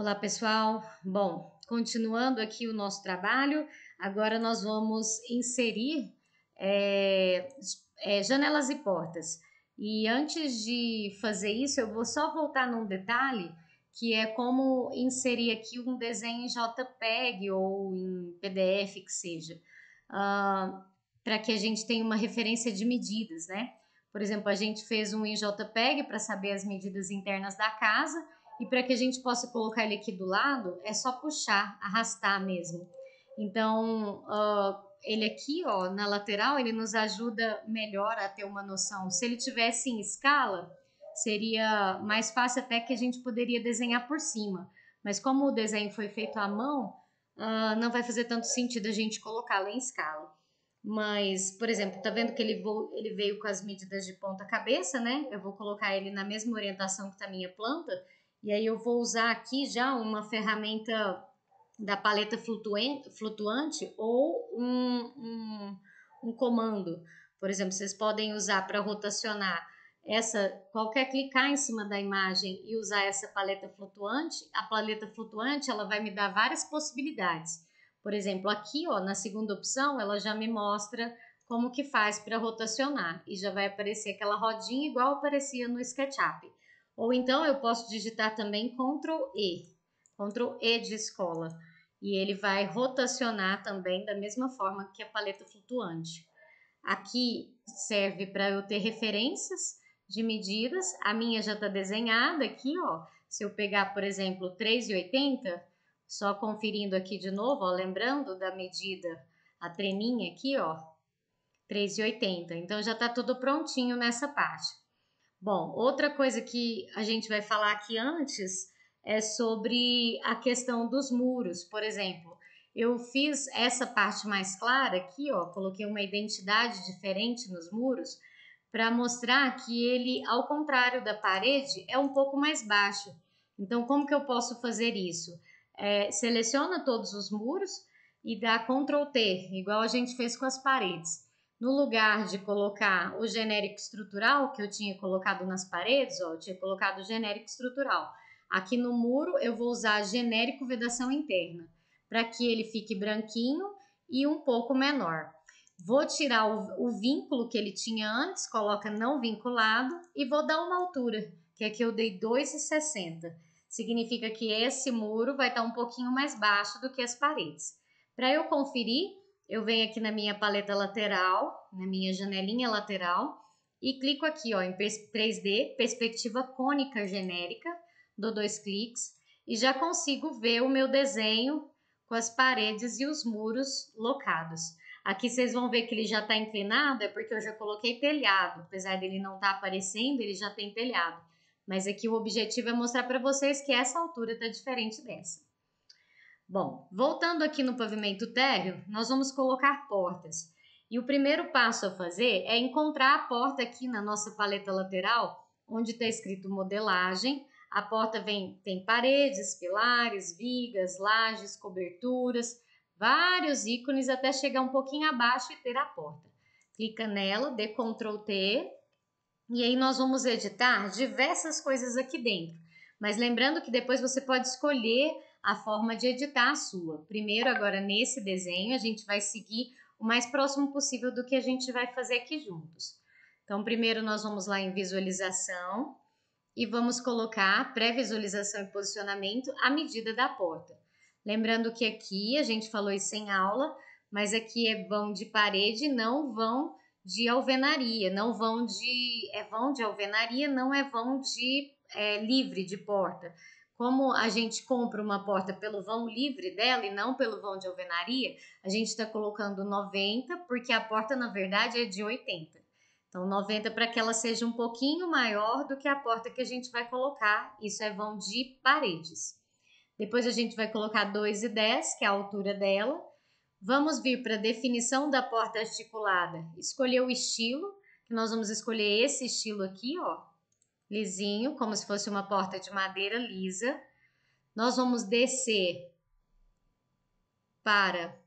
Olá, pessoal. Bom, continuando aqui o nosso trabalho, agora nós vamos inserir janelas e portas. E antes de fazer isso, eu vou só voltar num detalhe, que é como inserir aqui um desenho em JPEG ou em PDF, que seja, para que a gente tenha uma referência de medidas, né? Por exemplo, a gente fez um em JPEG para saber as medidas internas da casa, e para que a gente possa colocar ele aqui do lado, é só puxar, arrastar mesmo. Então, ele aqui, ó, na lateral, ele nos ajuda melhor a ter uma noção. Se ele tivesse em escala, seria mais fácil até que a gente poderia desenhar por cima. Mas como o desenho foi feito à mão, não vai fazer tanto sentido a gente colocá-lo em escala. Mas, por exemplo, tá vendo que ele veio com as medidas de ponta cabeça, né? Eu vou colocar ele na mesma orientação que tá a minha planta. E aí eu vou usar aqui já uma ferramenta da paleta flutuante ou um comando. Por exemplo, vocês podem usar para rotacionar qualquer clicar em cima da imagem e usar essa paleta flutuante. A paleta flutuante ela vai me dar várias possibilidades. Por exemplo, aqui ó, na segunda opção ela já me mostra como que faz para rotacionar e já vai aparecer aquela rodinha igual aparecia no SketchUp. Ou então eu posso digitar também Ctrl E de escola, e ele vai rotacionar também da mesma forma que a paleta flutuante. Aqui serve para eu ter referências de medidas, a minha já está desenhada aqui, ó. Se eu pegar, por exemplo, 3,80, só conferindo aqui de novo, ó, lembrando da medida, a treminha aqui, ó, 3,80. Então já está tudo prontinho nessa parte. Bom, outra coisa que a gente vai falar aqui antes é sobre a questão dos muros. Por exemplo, eu fiz essa parte mais clara aqui, ó, coloquei uma identidade diferente nos muros para mostrar que ele, ao contrário da parede, é um pouco mais baixo. Então, como que eu posso fazer isso? Seleciona todos os muros e dá Ctrl T, igual a gente fez com as paredes. No lugar de colocar o genérico estrutural, que eu tinha colocado nas paredes, ó, eu tinha colocado o genérico estrutural. Aqui no muro eu vou usar genérico vedação interna, para que ele fique branquinho e um pouco menor. Vou tirar o vínculo que ele tinha antes, coloca não vinculado, e vou dar uma altura, que aqui eu dei 2,60. Significa que esse muro vai estar um pouquinho mais baixo do que as paredes. Para eu conferir, eu venho aqui na minha paleta lateral, na minha janelinha lateral, e clico aqui ó, em 3D, perspectiva cônica genérica, dou 2 cliques, e já consigo ver o meu desenho com as paredes e os muros locados. Aqui vocês vão ver que ele já está inclinado, é porque eu já coloquei telhado, apesar dele não estar aparecendo, ele já tem telhado. Mas aqui o objetivo é mostrar para vocês que essa altura está diferente dessa. Bom, voltando aqui no pavimento térreo, nós vamos colocar portas. E o primeiro passo a fazer é encontrar a porta aqui na nossa paleta lateral, onde está escrito modelagem. A porta tem paredes, pilares, vigas, lajes, coberturas, vários ícones até chegar um pouquinho abaixo e ter a porta. Clica nela, dê Ctrl T, e aí nós vamos editar diversas coisas aqui dentro. Mas lembrando que depois você pode escolher a forma de editar a sua. Primeiro, agora nesse desenho, a gente vai seguir o mais próximo possível do que a gente vai fazer aqui juntos. Então, primeiro nós vamos lá em visualização e vamos colocar pré-visualização e posicionamento à medida da porta. Lembrando que aqui, a gente falou isso em aula, mas aqui é vão de parede, não vão de alvenaria, não vão de... vão de alvenaria, não é vão de livre de porta. Como a gente compra uma porta pelo vão livre dela e não pelo vão de alvenaria, a gente está colocando 90, porque a porta, na verdade, é de 80. Então, 90 para que ela seja um pouquinho maior do que a porta que a gente vai colocar. Isso é vão de paredes. Depois a gente vai colocar 2,10, que é a altura dela. Vamos vir para a definição da porta articulada. Escolher o estilo, que nós vamos escolher esse estilo aqui, ó. Lisinho, como se fosse uma porta de madeira lisa. Nós vamos descer para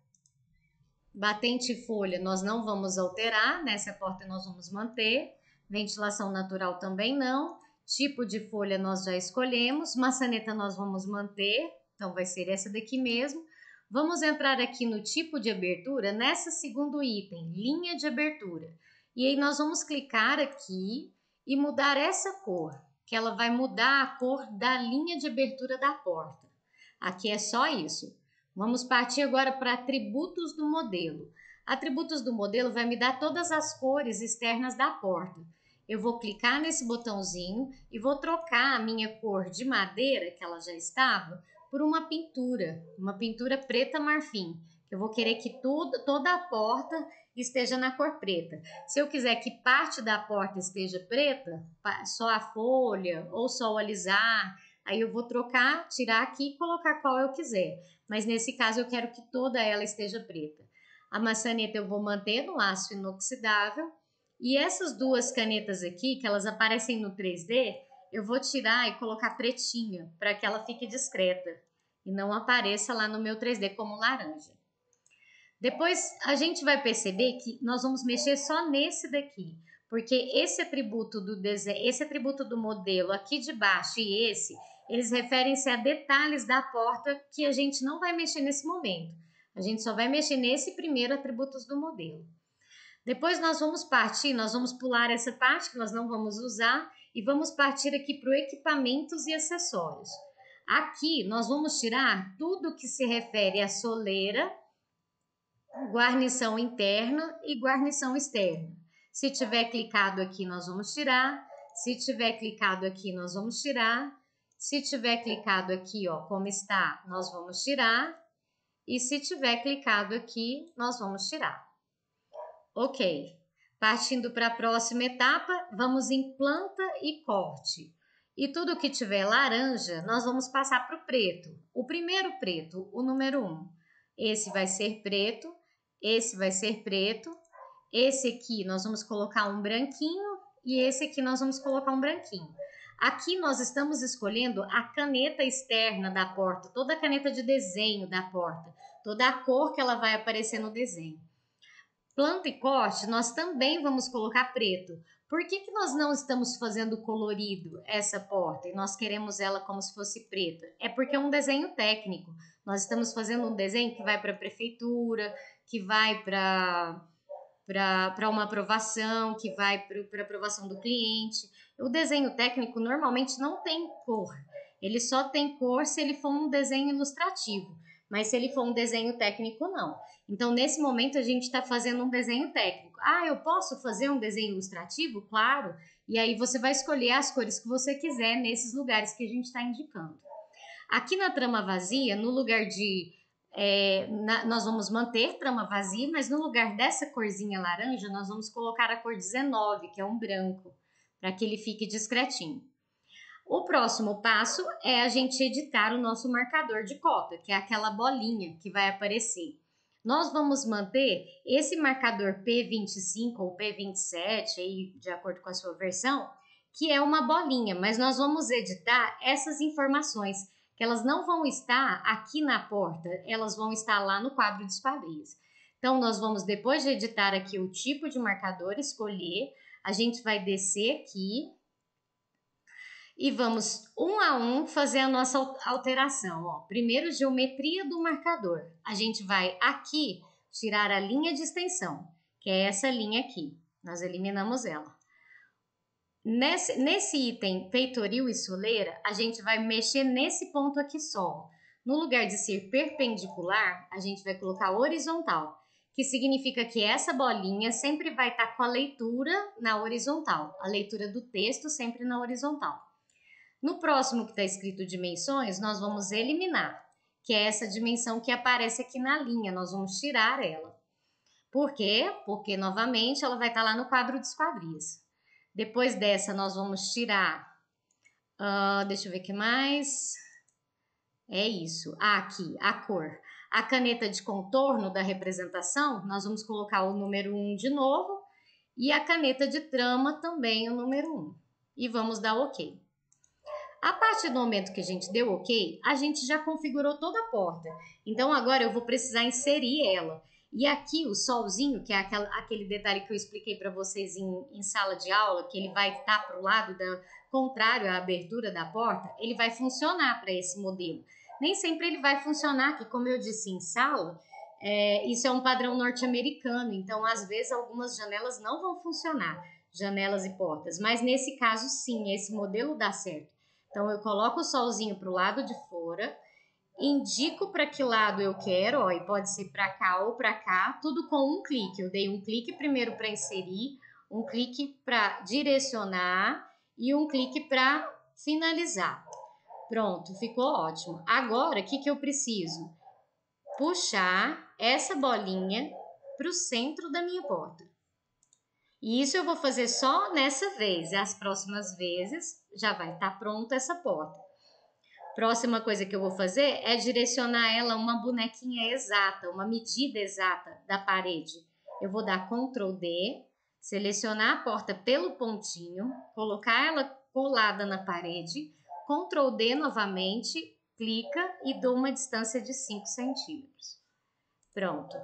batente folha, nós não vamos alterar, nessa porta nós vamos manter. Ventilação natural também não. Tipo de folha nós já escolhemos, maçaneta nós vamos manter, então vai ser essa daqui mesmo. Vamos entrar aqui no tipo de abertura, nessa segundo item, linha de abertura. E aí nós vamos clicar aqui e mudar essa cor, que ela vai mudar a cor da linha de abertura da porta. Aqui é só isso. Vamos partir agora para atributos do modelo. Atributos do modelo vai me dar todas as cores externas da porta. Eu vou clicar nesse botãozinho e vou trocar a minha cor de madeira, que ela já estava, por uma pintura preta marfim. Eu vou querer que toda a porta esteja na cor preta. Se eu quiser que parte da porta esteja preta, só a folha ou só o alisar, aí eu vou trocar, tirar aqui e colocar qual eu quiser. Mas nesse caso eu quero que toda ela esteja preta. A maçaneta eu vou manter no aço inoxidável. E essas duas canetas aqui, que elas aparecem no 3D, eu vou tirar e colocar pretinha, para que ela fique discreta e não apareça lá no meu 3D como laranja. Depois a gente vai perceber que nós vamos mexer só nesse daqui, porque esse atributo do desenho, esse atributo do modelo aqui de baixo e esse, eles referem-se a detalhes da porta que a gente não vai mexer nesse momento. A gente só vai mexer nesse primeiro atributos do modelo. Depois nós vamos pular essa parte que nós não vamos usar e vamos partir aqui para o equipamentos e acessórios. Aqui nós vamos tirar tudo que se refere à soleira, guarnição interna e guarnição externa. Se tiver clicado aqui, nós vamos tirar. Se tiver clicado aqui, nós vamos tirar. Se tiver clicado aqui, ó, como está, nós vamos tirar. E se tiver clicado aqui, nós vamos tirar. Ok, partindo para a próxima etapa, vamos em planta e corte. E tudo que tiver laranja, nós vamos passar para o preto. O primeiro preto, o número 1. Esse vai ser preto, esse vai ser preto. Esse aqui nós vamos colocar um branquinho e esse aqui nós vamos colocar um branquinho. Aqui nós estamos escolhendo a caneta externa da porta, toda a caneta de desenho da porta, toda a cor que ela vai aparecer no desenho. Planta e corte, nós também vamos colocar preto. Por que nós não estamos fazendo colorido essa porta e nós queremos ela como se fosse preta? É porque é um desenho técnico. Nós estamos fazendo um desenho que vai para a prefeitura, que vai para uma aprovação, que vai para a aprovação do cliente. O desenho técnico normalmente não tem cor. Ele só tem cor se ele for um desenho ilustrativo. Mas se ele for um desenho técnico, não. Então, nesse momento, a gente está fazendo um desenho técnico. Ah, eu posso fazer um desenho ilustrativo? Claro. E aí você vai escolher as cores que você quiser nesses lugares que a gente está indicando. Aqui na trama vazia, no lugar de... nós vamos manter trama vazia, mas no lugar dessa corzinha laranja, nós vamos colocar a cor 19, que é um branco, para que ele fique discretinho. O próximo passo é a gente editar o nosso marcador de cota, que é aquela bolinha que vai aparecer. Nós vamos manter esse marcador P25 ou P27, aí, de acordo com a sua versão, que é uma bolinha, mas nós vamos editar essas informações, que elas não vão estar aqui na porta, elas vão estar lá no quadro de esquadrias. Então, nós vamos, depois de editar aqui o tipo de marcador, escolher, a gente vai descer aqui, e vamos um a um fazer a nossa alteração. Ó. Primeiro, geometria do marcador. A gente vai aqui tirar a linha de extensão, que é essa linha aqui. Nós eliminamos ela. Nesse item peitoril e soleira, a gente vai mexer nesse ponto aqui só. No lugar de ser perpendicular, a gente vai colocar horizontal, que significa que essa bolinha sempre vai estar com a leitura na horizontal. A leitura do texto sempre na horizontal. No próximo que está escrito dimensões, nós vamos eliminar, que é essa dimensão que aparece aqui na linha, nós vamos tirar ela. Por quê? Porque, novamente, ela vai estar lá no quadro de esquadrias. Depois dessa, nós vamos tirar, deixa eu ver o que mais, é isso, aqui, a cor. A caneta de contorno da representação, nós vamos colocar o número 1 de novo, e a caneta de trama também o número 1. E vamos dar OK. A partir do momento que a gente deu OK, a gente já configurou toda a porta. Então, agora eu vou precisar inserir ela. E aqui o solzinho, que é aquele detalhe que eu expliquei para vocês em sala de aula, que ele vai estar para o lado contrário à abertura da porta, ele vai funcionar para esse modelo. Nem sempre ele vai funcionar, que como eu disse em sala, isso é um padrão norte-americano, então às vezes algumas janelas não vão funcionar, janelas e portas, mas nesse caso sim, esse modelo dá certo. Então eu coloco o solzinho para o lado de fora, indico para que lado eu quero, ó, e pode ser para cá ou para cá, tudo com um clique. Eu dei um clique primeiro para inserir, um clique para direcionar e um clique para finalizar. Pronto, ficou ótimo. Agora, o que eu preciso? Puxar essa bolinha para o centro da minha porta. E isso eu vou fazer só nessa vez. As próximas vezes já vai estar pronta essa porta. Próxima coisa que eu vou fazer é direcionar ela uma bonequinha exata, uma medida exata da parede. Eu vou dar Ctrl D, selecionar a porta pelo pontinho, colocar ela colada na parede, Ctrl D novamente, clica e dou uma distância de 5 centímetros. Pronto.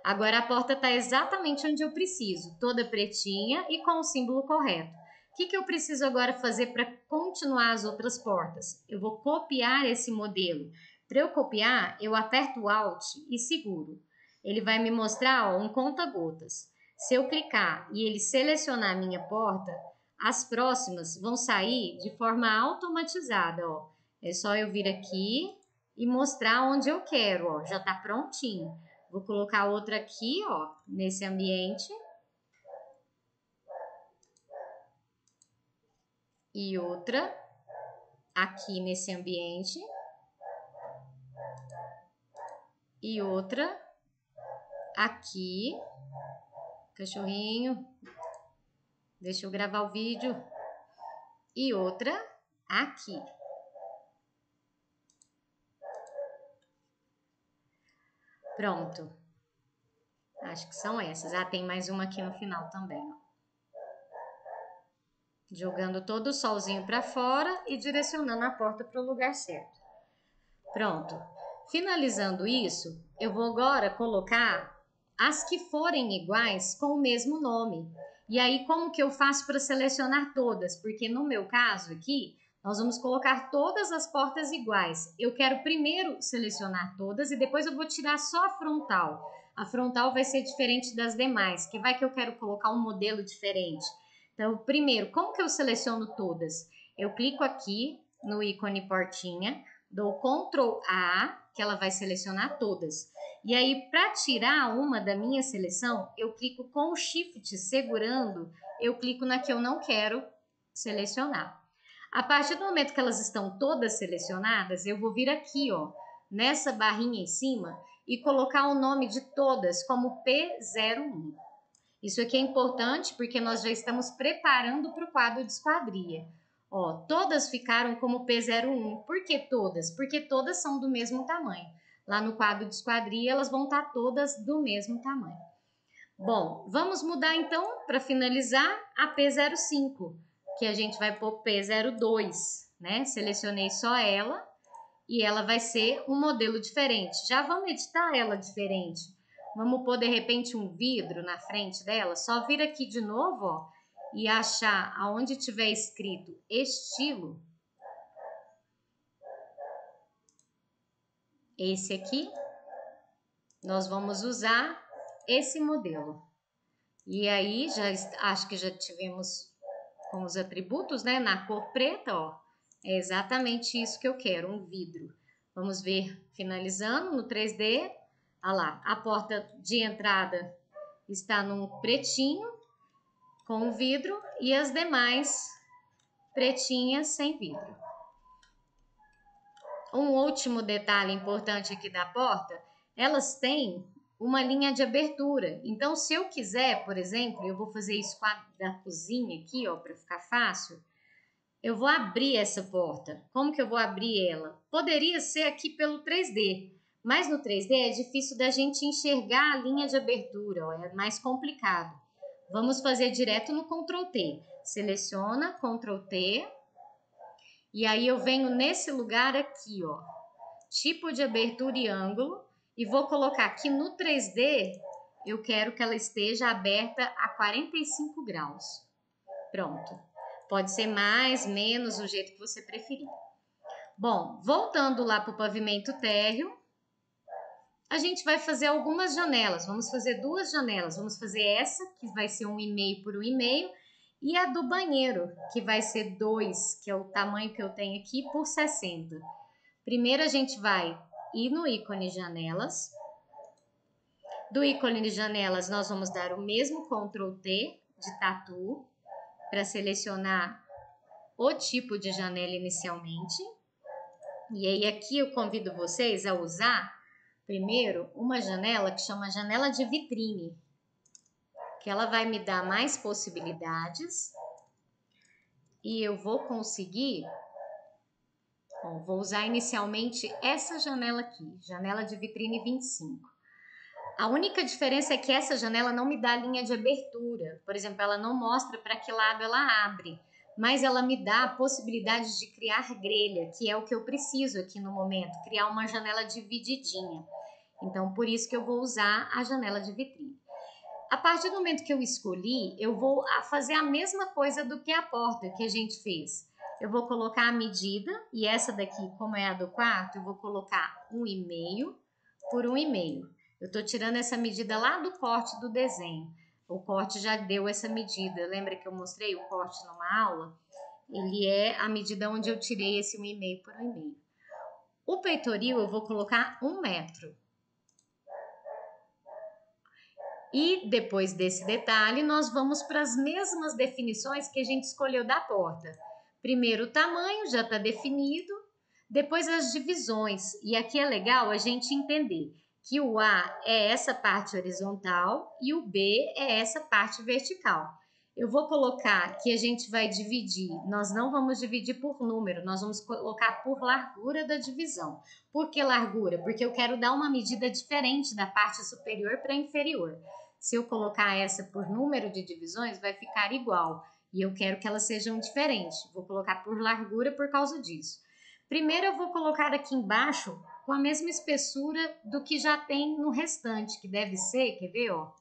Agora a porta está exatamente onde eu preciso, toda pretinha e com o símbolo correto. O que eu preciso agora fazer para continuar as outras portas? Eu vou copiar esse modelo. Para eu copiar, eu aperto Alt e seguro. Ele vai me mostrar um conta-gotas. Se eu clicar e ele selecionar a minha porta, as próximas vão sair de forma automatizada. Ó. É só eu vir aqui e mostrar onde eu quero. Ó. Já está prontinho. Vou colocar outra aqui, ó, nesse ambiente. E outra aqui nesse ambiente. E outra aqui. Cachorrinho. Deixa eu gravar o vídeo. E outra aqui. Pronto. Acho que são essas. Ah, tem mais uma aqui no final também, ó. Jogando todo o solzinho para fora e direcionando a porta para o lugar certo. Pronto. Finalizando isso, eu vou agora colocar as que forem iguais com o mesmo nome. E aí, como que eu faço para selecionar todas? Porque no meu caso aqui, nós vamos colocar todas as portas iguais. Eu quero primeiro selecionar todas e depois eu vou tirar só a frontal. A frontal vai ser diferente das demais, que vai que eu quero colocar um modelo diferente. Então, primeiro, como que eu seleciono todas? Eu clico aqui no ícone portinha, dou Ctrl A, que ela vai selecionar todas. E aí, para tirar uma da minha seleção, eu clico com o Shift segurando, eu clico na que eu não quero selecionar. A partir do momento que elas estão todas selecionadas, eu vou vir aqui, ó, nessa barrinha em cima e colocar o nome de todas como P01. Isso aqui é importante porque nós já estamos preparando para o quadro de esquadria. Ó, todas ficaram como P01. Por que todas? Porque todas são do mesmo tamanho. Lá no quadro de esquadria, elas vão estar todas do mesmo tamanho. Bom, vamos mudar então, para finalizar, a P05, que a gente vai pôr P02, né? Selecionei só ela e ela vai ser um modelo diferente. Já vamos editar ela diferente. Vamos pôr, de repente, um vidro na frente dela. Só vir aqui de novo, ó, e achar aonde tiver escrito estilo. Esse aqui, nós vamos usar esse modelo. E aí, acho que já tivemos com os atributos, né? Na cor preta, ó. É exatamente isso que eu quero, um vidro. Vamos ver, finalizando no 3D. Olha lá, a porta de entrada está num pretinho com vidro e as demais pretinhas sem vidro. Um último detalhe importante aqui da porta, elas têm uma linha de abertura. Então, se eu quiser, por exemplo, eu vou fazer isso com a da cozinha aqui, ó, para ficar fácil. Eu vou abrir essa porta. Como que eu vou abrir ela? Poderia ser aqui pelo 3D, mas no 3D é difícil da gente enxergar a linha de abertura, ó, é mais complicado. Vamos fazer direto no Ctrl T. Seleciona, Ctrl T. E aí eu venho nesse lugar aqui, ó. Tipo de abertura e ângulo. E vou colocar aqui no 3D eu quero que ela esteja aberta a 45 graus. Pronto. Pode ser mais, menos, do jeito que você preferir. Bom, voltando lá para o pavimento térreo, a gente vai fazer algumas janelas. Vamos fazer 2 janelas. Vamos fazer essa, que vai ser 1,5 por 1,5, e a do banheiro, que vai ser 2, que é o tamanho que eu tenho aqui, por 60. Primeiro a gente vai ir no ícone janelas. Do ícone de janelas, nós vamos dar o mesmo Ctrl T de tatu para selecionar o tipo de janela inicialmente. E aí aqui eu convido vocês a usar primeiro uma janela que chama janela de vitrine, que ela vai me dar mais possibilidades. E eu vou conseguir, vou usar inicialmente essa janela aqui, janela de vitrine 25. A única diferença é que essa janela não me dá linha de abertura. Por exemplo, ela não mostra para que lado ela abre, mas ela me dá a possibilidade de criar grelha, que é o que eu preciso aqui no momento, criar uma janela divididinha. Então, por isso que eu vou usar a janela de vitrine. A partir do momento que eu escolhi, eu vou fazer a mesma coisa do que a porta que a gente fez. Eu vou colocar a medida, e essa daqui, como é a do quarto, eu vou colocar 1,5 por 1,5. Eu estou tirando essa medida lá do corte do desenho. O corte já deu essa medida. Lembra que eu mostrei o corte numa aula? Ele é a medida onde eu tirei esse 1,5 por 1,5. O peitoril eu vou colocar 1 metro. E depois desse detalhe, nós vamos para as mesmas definições que a gente escolheu da porta. Primeiro o tamanho, já está definido. Depois as divisões. E aqui é legal a gente entender que o A é essa parte horizontal e o B é essa parte vertical. Eu vou colocar que a gente vai dividir, nós não vamos dividir por número, nós vamos colocar por largura da divisão. Por que largura? Porque eu quero dar uma medida diferente da parte superior para a inferior. Se eu colocar essa por número de divisões, vai ficar igual. E eu quero que elas sejam diferentes. Vou colocar por largura por causa disso. Primeiro eu vou colocar aqui embaixo com a mesma espessura do que já tem no restante, que deve ser, quer ver, ó?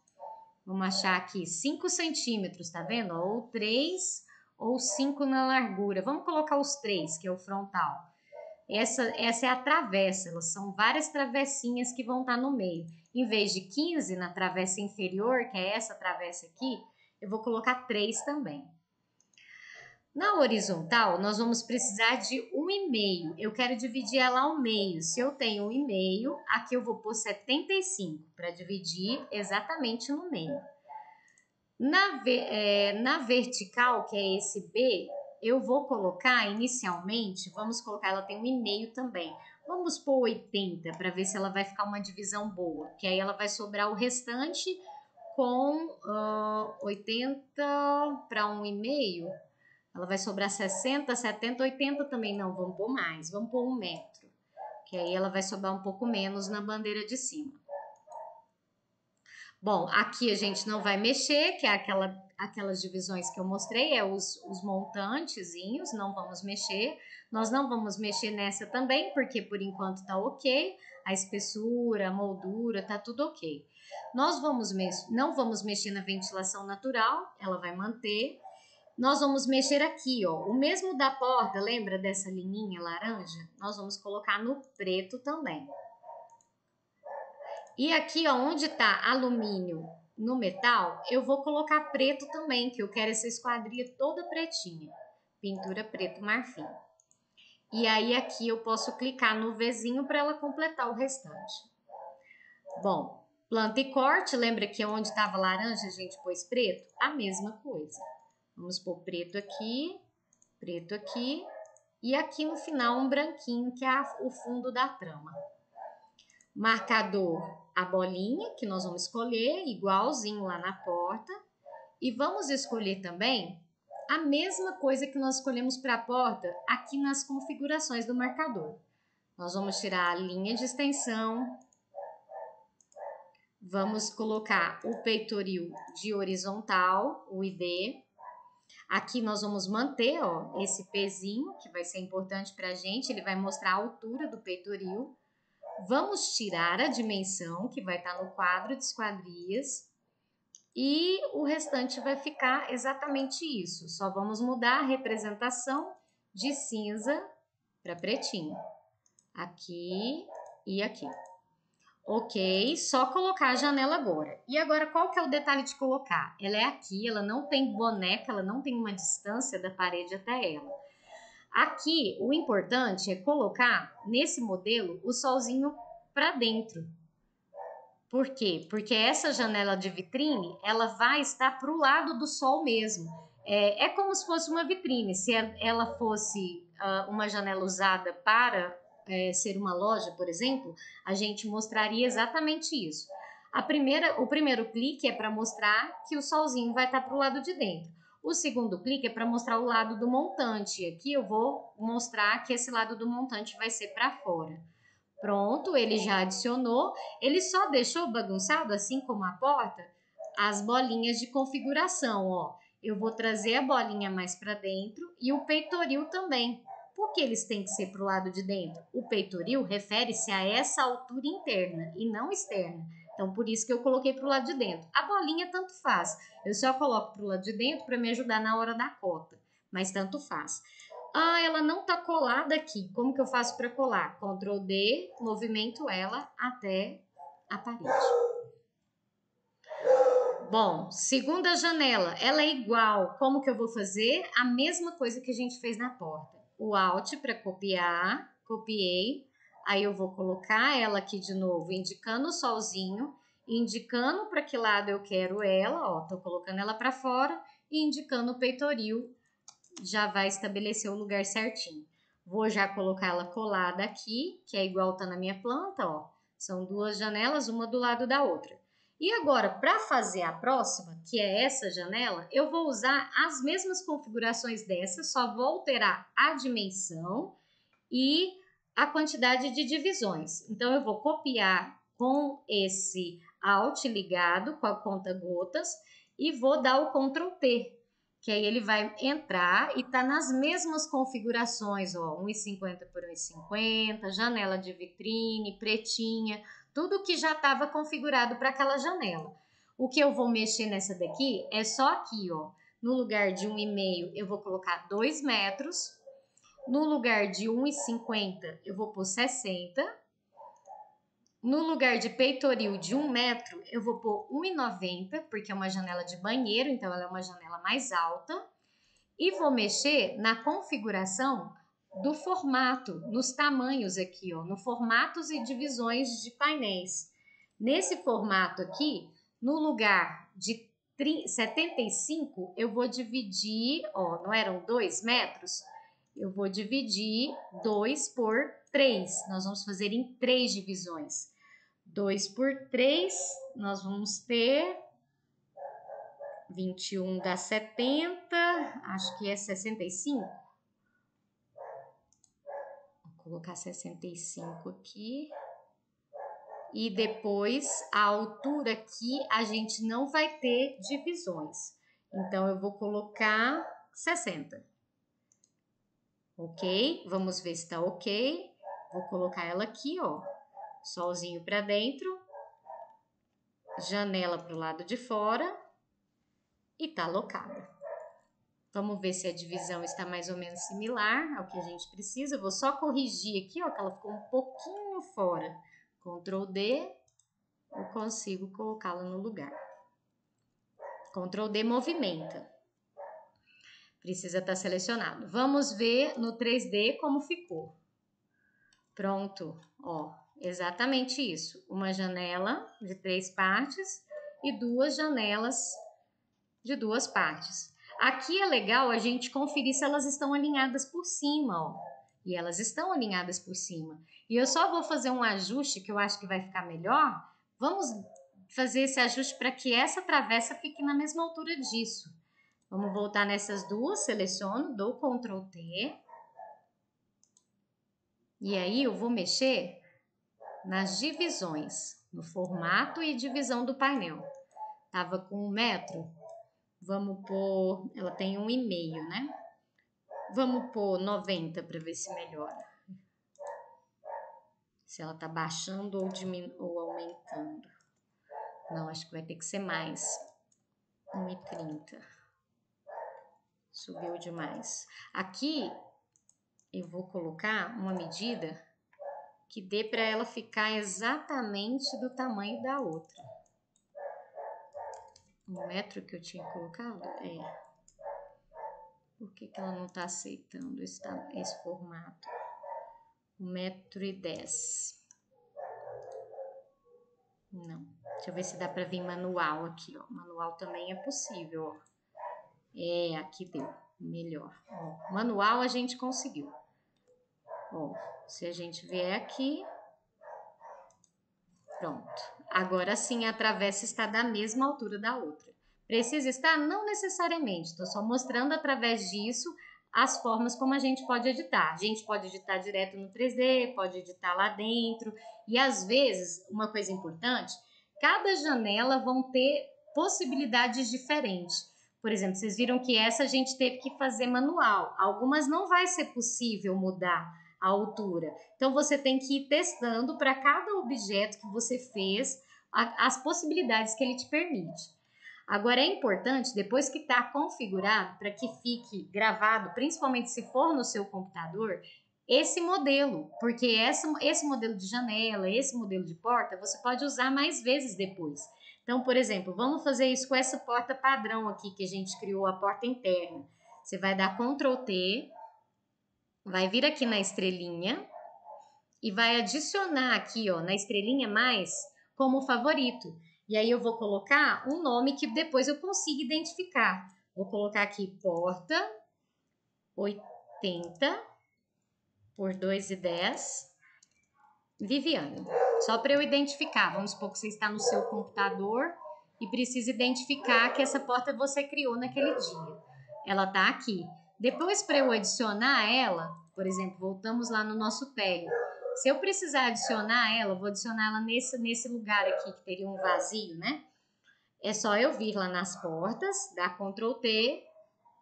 Vamos achar aqui 5 centímetros, tá vendo? Ou 3 ou 5 na largura. Vamos colocar os 3, que é o frontal. Essa é a travessa, elas são várias travessinhas que vão estar no meio. Em vez de 15 na travessa inferior, que é essa travessa aqui, eu vou colocar 3 também. Na horizontal, nós vamos precisar de 1,5. Eu quero dividir ela ao meio. Se eu tenho 1,5, aqui eu vou pôr 75 para dividir exatamente no meio. Na vertical, que é esse B, eu vou colocar inicialmente, vamos colocar, ela tem 1,5 também. Vamos pôr 80 para ver se ela vai ficar uma divisão boa, que aí ela vai sobrar o restante com 80 para 1,5. Ela vai sobrar 60, 70, 80 também. Não, vamos pôr mais. Vamos pôr 1 metro. Que aí ela vai sobrar um pouco menos na bandeira de cima. Bom, aqui a gente não vai mexer, que é aquelas divisões que eu mostrei, é os montantezinhos, não vamos mexer. Nós não vamos mexer nessa também, porque por enquanto tá ok. A espessura, a moldura, tá tudo ok. Nós não vamos mexer na ventilação natural, ela vai manter. Nós vamos mexer aqui, ó, o mesmo da porta, lembra dessa linhinha laranja? Nós vamos colocar no preto também. E aqui, ó, onde tá alumínio no metal, eu vou colocar preto também, que eu quero essa esquadria toda pretinha. Pintura preto marfim. E aí aqui eu posso clicar no Vzinho para ela completar o restante. Bom, planta e corte, lembra que onde estava laranja a gente pôs preto? A mesma coisa. Vamos pôr preto aqui e aqui no final um branquinho, que é o fundo da trama. Marcador, a bolinha, que nós vamos escolher, igualzinho lá na porta. E vamos escolher também a mesma coisa que nós escolhemos para a porta aqui nas configurações do marcador. Nós vamos tirar a linha de extensão. Vamos colocar o peitoril de horizontal, o ID. Aqui nós vamos manter, ó, esse pezinho, que vai ser importante para a gente. Ele vai mostrar a altura do peitoril. Vamos tirar a dimensão, que vai estar no quadro de esquadrias, e o restante vai ficar exatamente isso. Só vamos mudar a representação de cinza para pretinho. Aqui e aqui. Ok, só colocar a janela agora. E agora, qual que é o detalhe de colocar? Ela é aqui, ela não tem boneca, ela não tem uma distância da parede até ela. Aqui, o importante é colocar, nesse modelo, o solzinho para dentro. Por quê? Porque essa janela de vitrine, ela vai estar para o lado do sol mesmo. É como se fosse uma vitrine. Se ela fosse uma janela usada para ser uma loja, por exemplo, a gente mostraria exatamente isso. O primeiro clique é para mostrar que o solzinho vai estar para o lado de dentro. O segundo clique é para mostrar o lado do montante. Aqui eu vou mostrar que esse lado do montante vai ser para fora. Pronto, ele já adicionou. Ele só deixou bagunçado, assim como a porta, as bolinhas de configuração, ó. Eu vou trazer a bolinha mais para dentro e o peitoril também. Por que eles têm que ser para o lado de dentro? O peitoril refere-se a essa altura interna e não externa. Então, por isso que eu coloquei para o lado de dentro. A bolinha tanto faz. Eu só coloco para o lado de dentro para me ajudar na hora da cota. Mas tanto faz. Ah, ela não tá colada aqui. Como que eu faço para colar? Ctrl D, movimento ela até a parede. Bom, segunda janela, ela é igual. Como que eu vou fazer? A mesma coisa que a gente fez na porta. O Alt para copiar, copiei. Aí eu vou colocar ela aqui de novo, indicando o solzinho, indicando para que lado eu quero ela, ó, tô colocando ela para fora e indicando o peitoril, já vai estabelecer o lugar certinho. Vou já colocar ela colada aqui, que é igual tá na minha planta, ó. São duas janelas, uma do lado da outra. E agora, para fazer a próxima, que é essa janela, eu vou usar as mesmas configurações dessa, só vou alterar a dimensão e a quantidade de divisões. Então, eu vou copiar com esse Alt ligado, com a conta gotas, e vou dar o Ctrl T, que aí ele vai entrar e tá nas mesmas configurações, ó, 1,50 por 1,50, janela de vitrine, pretinha, tudo que já estava configurado para aquela janela. O que eu vou mexer nessa daqui é só aqui, ó, no lugar de 1,5 eu vou colocar 2 metros, no lugar de 1,50 eu vou pôr 60, no lugar de peitoril de 1 metro, eu vou pôr 1,90, porque é uma janela de banheiro, então ela é uma janela mais alta. E vou mexer na configuração do formato, nos tamanhos aqui, ó, no formatos e divisões de painéis. Nesse formato aqui, no lugar de 75, eu vou dividir, ó, não eram 2 metros? Eu vou dividir 2 por 3. Nós vamos fazer em 3 divisões. 2 por 3, nós vamos ter 21 dá 70, acho que é 65. Vou colocar 65 aqui. E depois, a altura aqui, a gente não vai ter divisões. Então, eu vou colocar 60. Ok? Vamos ver se tá ok. Vou colocar ela aqui, ó. Solzinho para dentro. Janela para o lado de fora. E tá locada. Vamos ver se a divisão está mais ou menos similar ao que a gente precisa. Eu vou só corrigir aqui, ó, que ela ficou um pouquinho fora. Ctrl D, eu consigo colocá-la no lugar. Ctrl D movimenta. Precisa estar selecionado. Vamos ver no 3D como ficou. Pronto, ó, exatamente isso. Uma janela de 3 partes e 2 janelas de 2 partes. Aqui é legal a gente conferir se elas estão alinhadas por cima, ó. E elas estão alinhadas por cima. E eu só vou fazer um ajuste que eu acho que vai ficar melhor. Vamos fazer esse ajuste para que essa travessa fique na mesma altura disso. Vamos voltar nessas duas, seleciono, dou Ctrl T. E aí eu vou mexer nas divisões, no formato e divisão do painel. Tava com 1 metro. Vamos pôr, ela tem 1,5, né? Vamos pôr 90 para ver se melhora. Se ela tá baixando ou aumentando. Não, acho que vai ter que ser mais. 1,30. Subiu demais. Aqui eu vou colocar uma medida que dê para ela ficar exatamente do tamanho da outra. 1 metro que eu tinha colocado? É. Por que ela não está aceitando esse formato? 1,10 m. Não. Deixa eu ver se dá para vir manual aqui, ó. Manual também é possível, ó. É, aqui deu. Melhor. Ó, manual a gente conseguiu. Ó, se a gente vier aqui... Pronto. Agora sim a travessa está da mesma altura da outra. Precisa estar? Não necessariamente. Estou só mostrando através disso as formas como a gente pode editar. A gente pode editar direto no 3D, pode editar lá dentro. E às vezes, uma coisa importante, cada janela vão ter possibilidades diferentes. Por exemplo, vocês viram que essa a gente teve que fazer manual. Algumas não vai ser possível mudar a altura. Então, você tem que ir testando para cada objeto que você fez as possibilidades que ele te permite. Agora, é importante, depois que está configurado, para que fique gravado, principalmente se for no seu computador, esse modelo, porque esse modelo de janela, esse modelo de porta, você pode usar mais vezes depois. Então, por exemplo, vamos fazer isso com essa porta padrão aqui, que a gente criou, a porta interna. Você vai dar Ctrl T, vai vir aqui na estrelinha e vai adicionar aqui, ó, na estrelinha mais, como favorito. E aí eu vou colocar um nome que depois eu consiga identificar. Vou colocar aqui porta 80 por 2,10 Viviane. Só para eu identificar. Vamos supor que você está no seu computador e precisa identificar que essa porta você criou naquele dia. Ela está aqui. Depois, para eu adicionar ela, por exemplo, voltamos lá no nosso tag. Se eu precisar adicionar ela, vou adicionar ela nesse lugar aqui, que teria um vazio, né? É só eu vir lá nas portas, dar Ctrl T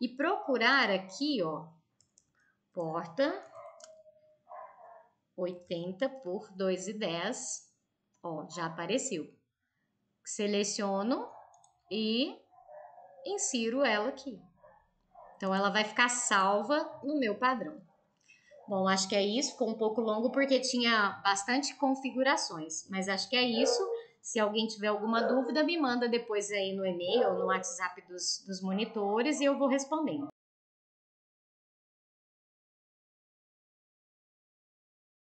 e procurar aqui, ó, porta 80 por 2,10. Ó, já apareceu. Seleciono e insiro ela aqui. Então, ela vai ficar salva no meu padrão. Bom, acho que é isso. Ficou um pouco longo porque tinha bastante configurações. Mas acho que é isso. Se alguém tiver alguma dúvida, me manda depois aí no e-mail ou no WhatsApp dos monitores e eu vou respondendo.